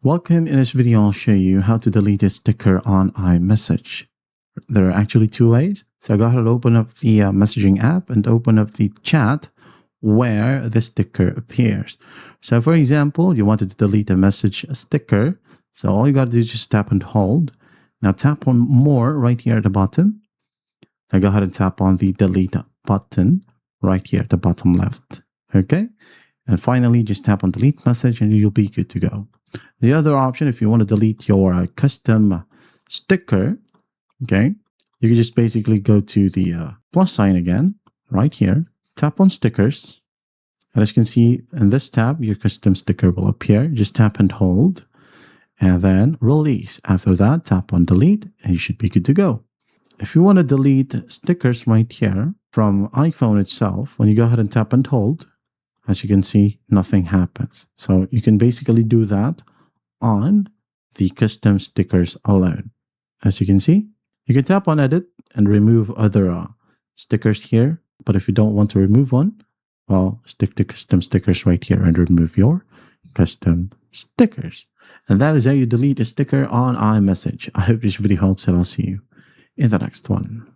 Welcome. In this video, I'll show you how to delete a sticker on iMessage. There are actually two ways. So go ahead and open up the messaging app and open up the chat where the sticker appears. So for example, you wanted to delete a message sticker. So all you got to do is just tap and hold. Now tap on more right here at the bottom. Now go ahead and tap on the delete button right here at the bottom left. Okay. And finally, just tap on delete message and you'll be good to go. The other option, if you want to delete your custom sticker, okay, you can just basically go to the plus sign again, right here, tap on stickers. And as you can see in this tab, your custom sticker will appear. Just tap and hold and then release. After that, tap on delete and you should be good to go. If you want to delete stickers right here from iPhone itself, when you go ahead and tap and hold, as you can see, nothing happens. So you can basically do that on the custom stickers alone. As you can see, you can tap on edit and remove other stickers here. But if you don't want to remove one, well, stick to custom stickers right here and remove your custom stickers. And that is how you delete a sticker on iMessage. I hope this video helps and I'll see you in the next one.